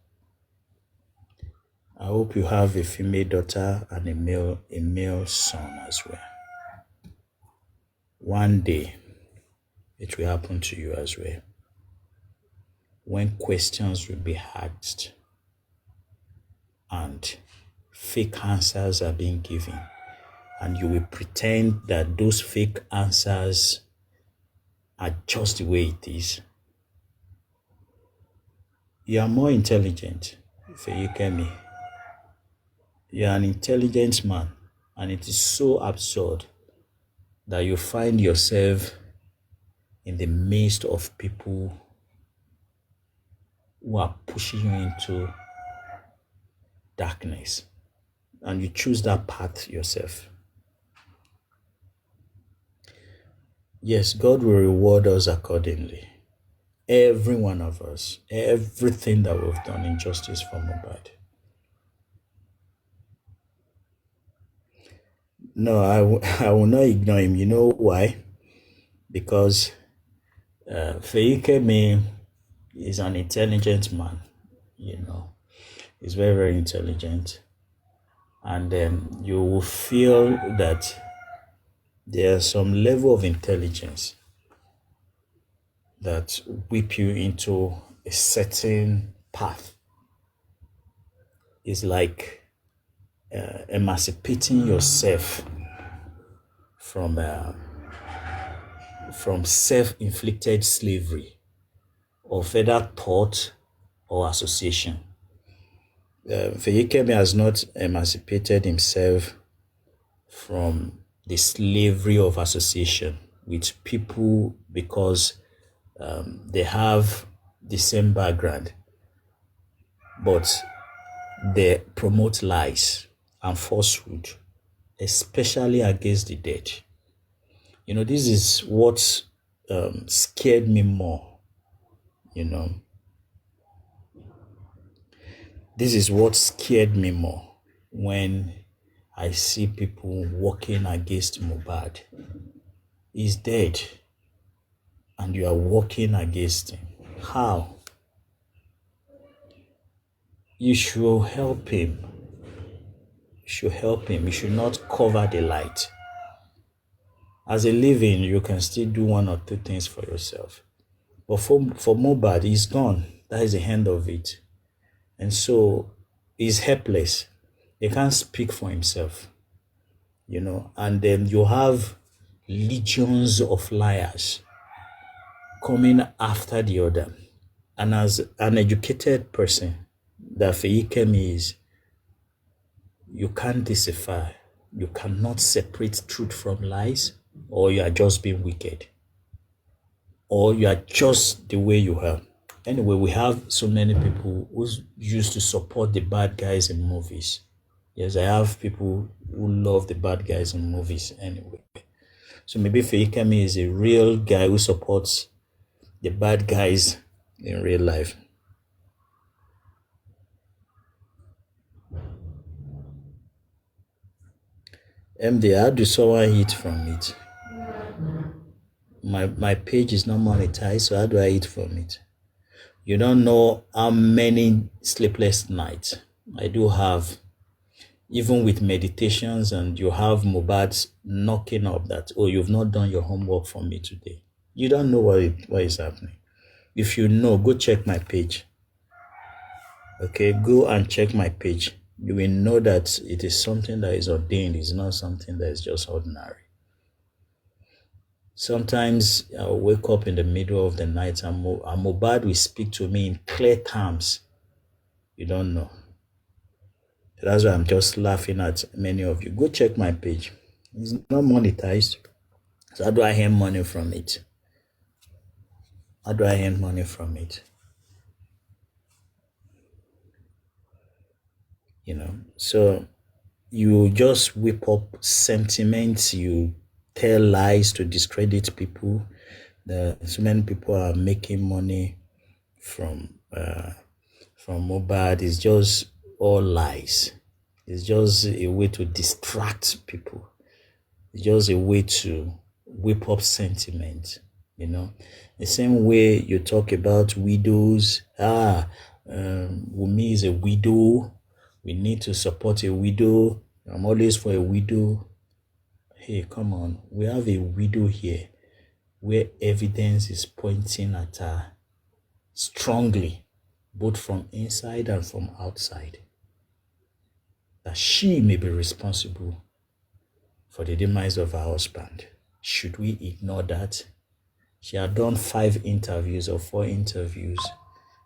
I hope you have a female daughter and a male son as well. One day, it will happen to you as well. When questions will be asked and fake answers are being given, and you will pretend that those fake answers are just the way it is. You are more intelligent, Feyikemi. You are an intelligent man, and it is so absurd that you find yourself in the midst of people who are pushing you into darkness, and you choose that path yourself. Yes, God will reward us accordingly. Every one of us, everything that we've done in justice for MOHBAD. No, I will not ignore him. You know why? Because Feyikemi is an intelligent man. You know, he's very, very intelligent. And you will feel that there's some level of intelligence that whip you into a certain path. It's like emancipating yourself from self-inflicted slavery or further thought or association. Feyikemi has not emancipated himself from the slavery of association with people because they have the same background, but they promote lies and falsehood, especially against the dead. You know, this is what scared me more, you know. This is what scared me more when I see people working against MOHBAD. He's dead, and you are working against him. How? You should help him. You should help him. You should not cover the light. As a living, you can still do one or two things for yourself. But for MOHBAD, he's gone. That is the end of it. And so he's helpless. He can't speak for himself, you know. And then you have legions of liars coming after the other. And as an educated person that Feyikemi is, you can't decipher. You cannot separate truth from lies, or you are just being wicked, or you are just the way you are. Anyway, we have so many people who used to support the bad guys in movies. Yes, I have people who love the bad guys in movies anyway. So maybe Feyikemi is a real guy who supports the bad guys in real life. MD, how do someone eat from it? My page is not monetized, so how do I eat from it? You don't know how many sleepless nights I do have, even with meditations, and you have MOHBAD knocking up that, oh, you've not done your homework for me today. You don't know what is happening. If you know, go check my page. Okay, go and check my page. You will know that it is something that is ordained. It's not something that is just ordinary. Sometimes I'll wake up in the middle of the night and MOHBAD will speak to me in clear terms. You don't know. That's why I'm just laughing at many of you. Go check my page. It's not monetized. So how do I earn money from it? How do I earn money from it? You know, so you just whip up sentiments, you tell lies to discredit people. So many people are making money from MOHBAD. It's just all lies. It's just a way to distract people. It's just a way to whip up sentiment, you know. The same way you talk about widows. Wumi is a widow. We need to support a widow. I'm always for a widow. Hey, come on. We have a widow here where evidence is pointing at her strongly, both from inside and from outside, that she may be responsible for the demise of her husband. Should we ignore that? She had done 5 interviews or 4 interviews,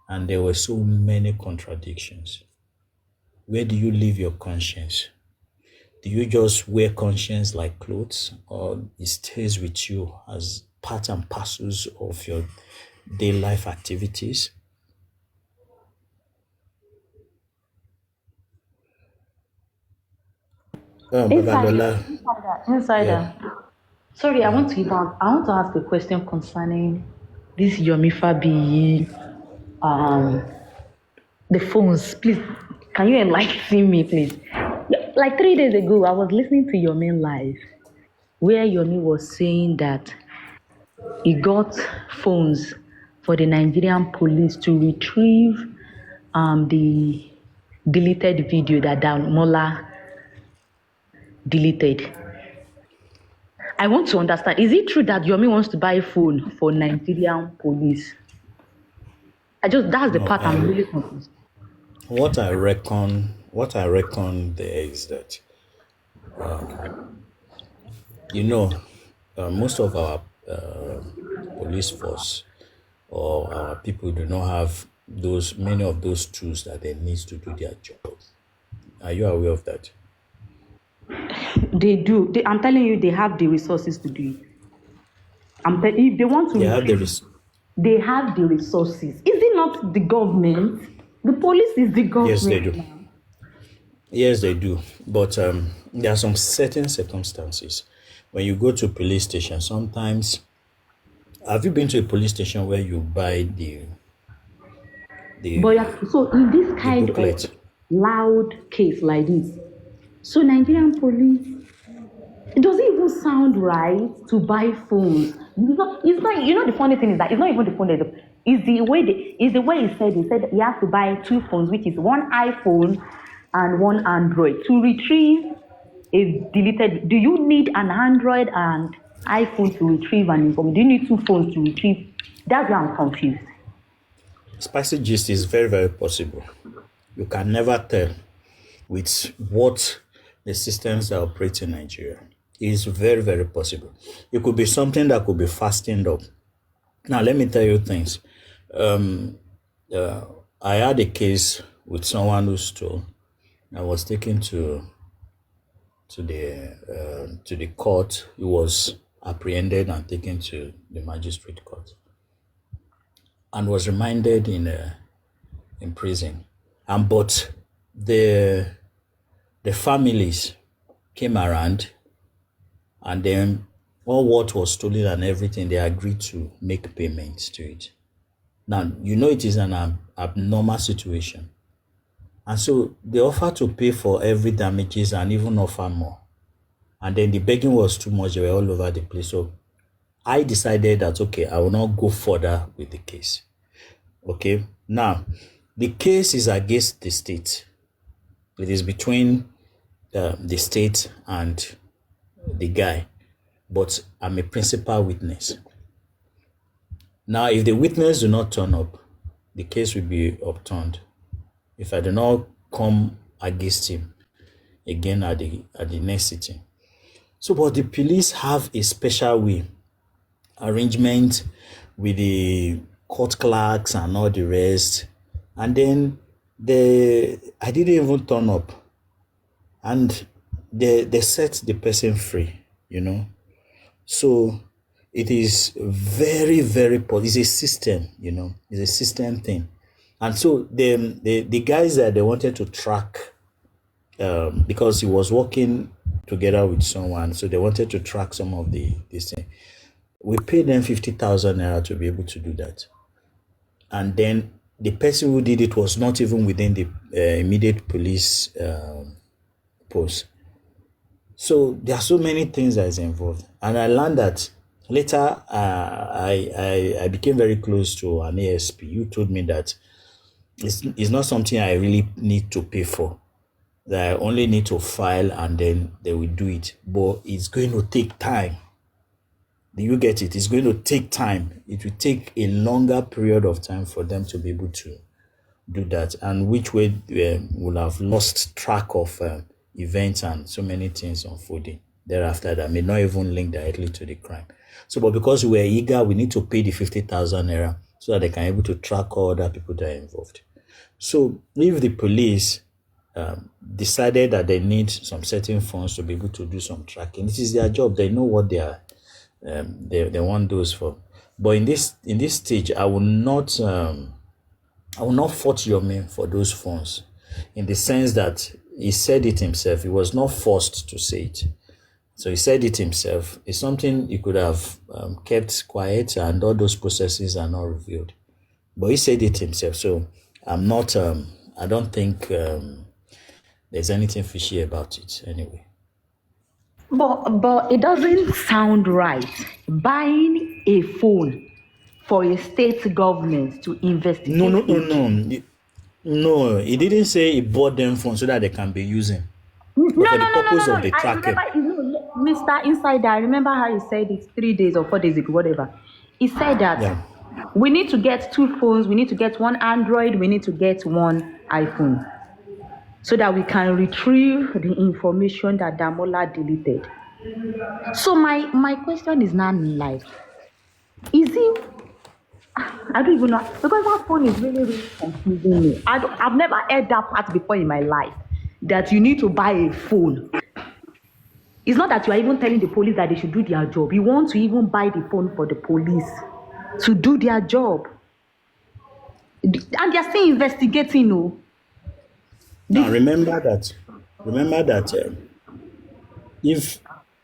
and there were so many contradictions. Where do you leave your conscience? Do you just wear conscience like clothes, or it stays with you as part and parcels of your day life activities?
Insider,
Babalola, yeah.
insider. Sorry, I want to ask a question concerning this Yomi Fabi, the phones. Please, can you enlighten me, please? Yeah, like 3 days ago, I was listening to Yomi live, where Yomi was saying that he got phones for the Nigerian police to retrieve the deleted video that Damola deleted. I want to understand, is it true that Yomi wants to buy a phone for Nigerian police? That's the
No,
part I'm really confused.
what I reckon there is that, most of our police force or our people do not have many of those tools that they need to do their job. Are you aware of that?
They do. I'm telling you, they have the resources to do it. If they want to, they have the resources. Is it not the government? The police is the government.
Yes, they do. Yes, they do. But there are some certain circumstances. When you go to a police station, sometimes, have you been to a police station where you buy the
so in this kind
booklet?
of loud case like this, so Nigerian police, it doesn't even sound right to buy phones. It's not. You know, the funny thing is that it's not even the phone. It's the way he said. He said he has to buy 2 phones, which is one iPhone and one Android, to retrieve a deleted. Do you need an Android and iPhone to retrieve an information? Do you need 2 phones to retrieve? That's why I'm confused.
Spicy gist is very, very possible. You can never tell with what the systems that operate in Nigeria. It is very, very possible. It could be something that could be fastened up. Now, let me tell you things. I had a case with someone who stole. I was taken to the court. He was apprehended and taken to the magistrate court, and was remanded in prison. But the families came around, and then all what was stolen and everything, they agreed to make payments to it. Now, it is an abnormal situation. And so they offered to pay for every damages and even offer more. And then the begging was too much. They were all over the place. So I decided that, okay, I will not go further with the case. Okay. Now, the case is against the state. It is between the state and the guy. But I'm a principal witness. Now, if the witness do not turn up, the case will be upturned. If I do not come against him again at the next sitting. So, but the police have a special way, arrangement with the court clerks and all the rest. And then I didn't even turn up. And they set the person free, So it is very, very, it's a system, it's a system thing. And so the guys that they wanted to track, because he was working together with someone, so they wanted to track some of this thing. We paid them 50,000 naira to be able to do that. And then the person who did it was not even within the immediate police post. So there are so many things that is involved. And I learned that later. I became very close to an ASP who told me that it's not something I really need to pay for. that I only need to file and then they will do it. But it's going to take time. Do you get it? It's going to take time. It will take a longer period of time for them to be able to do that, and which way will have lost track of events and so many things unfolding thereafter that may not even link directly to the crime. So, but because we're eager, we need to pay the 50,000 naira so that they can able to track all other people that are involved. So, if the police decided that they need some certain funds to be able to do some tracking, it is their job. They know what they are. They want those for. But in this stage, I will not fault your man for those funds, in the sense that he said it himself. He was not forced to say it. So he said it himself. It's something he could have kept quiet, and all those processes are not revealed. But he said it himself. So I'm not, I don't think there's anything fishy about it anyway.
But it doesn't sound right. Buying a phone for a state government to investigate.
No, he didn't say he bought them phones so that they can be using.
No.
For the purpose of the tracking.
I remember, Mr. Insider, I remember how he said it 3 days or 4 days ago, whatever. He said that we need to get 2 phones, we need to get 1 Android, we need to get 1 iPhone, so that we can retrieve the information that Damola deleted. So my question is now like, is it, I don't even know, because that phone is really, really confusing me. I've never heard that part before in my life, that you need to buy a phone. It's not that you are even telling the police that they should do their job. You want to even buy the phone for the police to do their job. And they're still investigating, no?
Now remember that if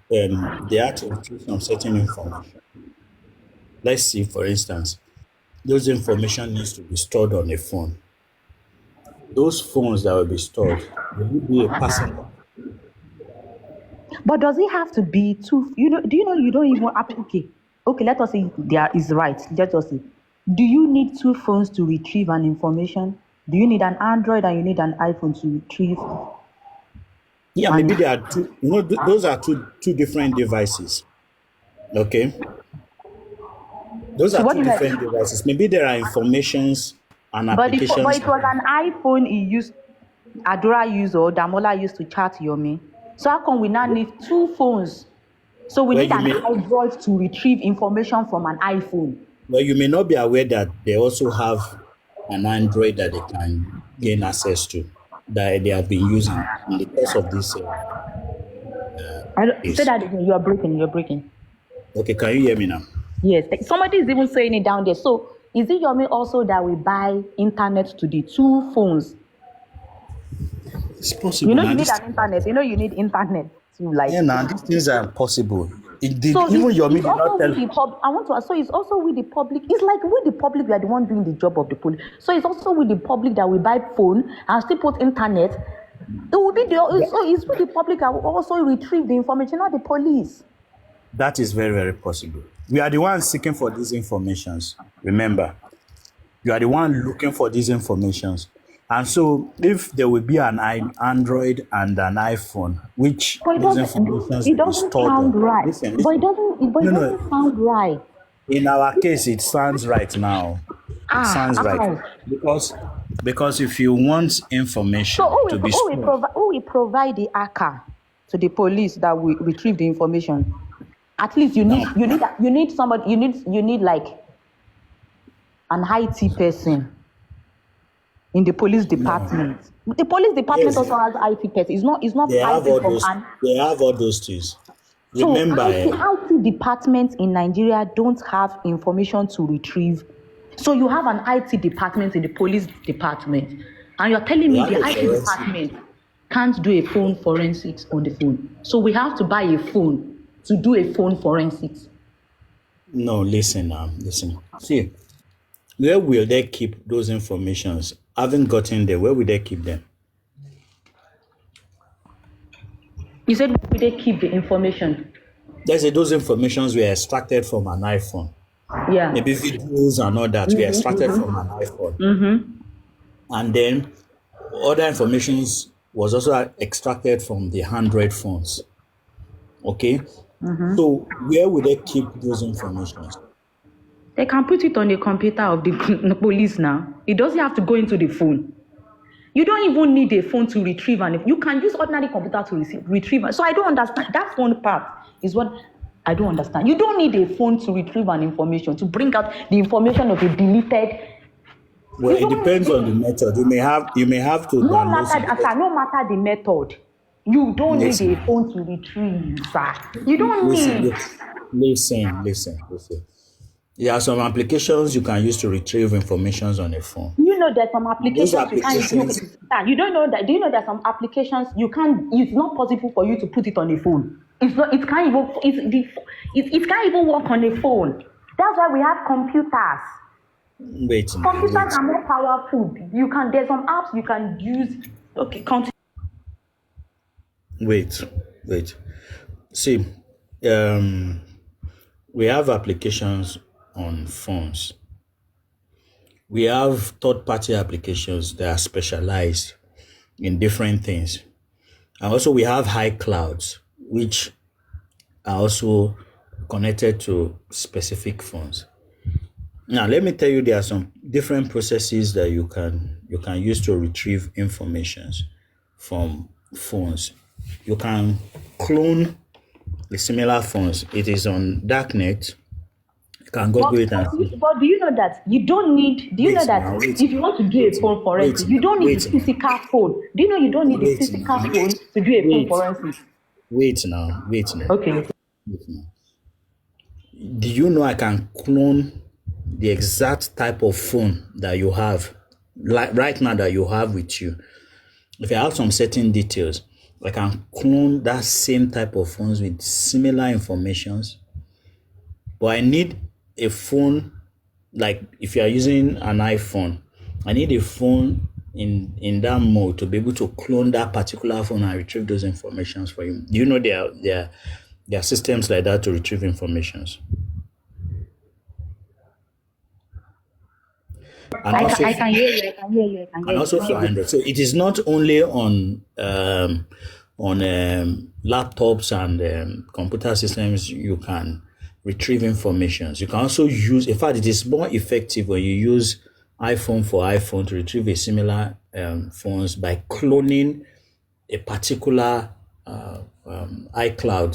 they are to retrieve some certain information, let's see, for instance, those information needs to be stored on a phone. Those phones that will be stored will be a personal.
But does it have to be 2? Do you know you don't even have to, okay, let us say there is right. Let us say, do you need 2 phones to retrieve an information? Do you need an Android and you need an iPhone to retrieve?
Yeah, maybe there are 2. Those are two different devices. Okay. Those are 2 different devices. Maybe there are informations and applications.
But it was an iPhone Adura used or Damola used to chat Yomi. So how come we now need 2 phones? So we need an Android to retrieve information from an iPhone.
Well, you may not be aware that they also have an Android that they can gain access to, that they have been using in the course of this.
Say that again. You're breaking.
Okay, can you hear me now?
Yes. Somebody is even saying it down there. So is it Yomi also that we buy internet to the 2 phones?
It's possible.
You need an internet. You need internet to like.
Yeah, now these things are impossible.
So even Yomi did not tell. So it's also with the public. It's like with the public, we are the one doing the job of the police. So it's also with the public that we buy phone and still put internet. It will be so it's with the public that will also retrieve the information, not the police.
That is very, very possible. We are the ones seeking for these informations. Remember, you are the one looking for these informations. And so, if there will be an Android and an iPhone, which these informations
it doesn't sound right. Listen. But it doesn't sound right.
In our case, it sounds right now. It sounds right because if you want information to be stored,
who will provide the ACA to the police that will retrieve the information? At least you need somebody. You need like an IT person in the police department. No. The police department also has IT person. It's not
they have all those things. Remember,
IT departments in Nigeria don't have information to retrieve. So you have an IT department in the police department, and you're telling me the IT department can't do a phone forensics on the phone. So we have to buy a phone to do a phone forensics.
No, listen. See, where will they keep those informations? Haven't gotten there. Where will they keep them?
You said where will they keep the information?
They say those informations were extracted from an iPhone.
Yeah.
Maybe videos and all that were extracted from an iPhone. And then other informations was also extracted from the Android phones. Okay? So where would they keep those information?
They can put it on the computer of the police now. It doesn't have to go into the phone. You don't even need a phone to retrieve, and you can use ordinary computer to retrieve. So I don't understand. That phone part is what I don't understand. You don't need a phone to retrieve an information, to bring out the information of a deleted.
Well, it depends on the method. You may have to
No
download
matter the method, you don't need a phone to retrieve, sir. You don't need.
Listen. There are some applications you can use to retrieve information on a phone.
You know there's some applications you can't use. You don't know that. Do you know there's some applications you can't? It's not possible for you to put it on a phone. It's not. It can't even. It can't even work on a phone. That's why we have computers. Computers are more powerful. You can. There's some apps you can use. Okay,
Wait. See, we have applications on phones. We have third-party applications that are specialized in different things. And also we have high clouds, which are also connected to specific phones. Now, let me tell you, there are some different processes that you can use to retrieve information from phones. You can clone the similar phones. It is on darknet. You can go to it and see.
But do you know that you don't need? Do you know that if you want to do a phone forensic, you don't need a physical phone? Do you know you don't need a physical phone to do a phone forensic?
Wait now.
Okay.
Do you know I can clone the exact type of phone that you have, like right now that you have with you? If I have some certain details, I can clone that same type of phones with similar informations. But I need a phone, like if you are using an iPhone, I need a phone in that mode to be able to clone that particular phone and retrieve those informations for you. Do you know there are systems like that to retrieve informations?
I can hear you.
And also for Android. So it is not only on laptops and computer systems you can retrieve information. You can also use, in fact, it is more effective when you use iPhone for iPhone to retrieve a similar phones by cloning a particular iCloud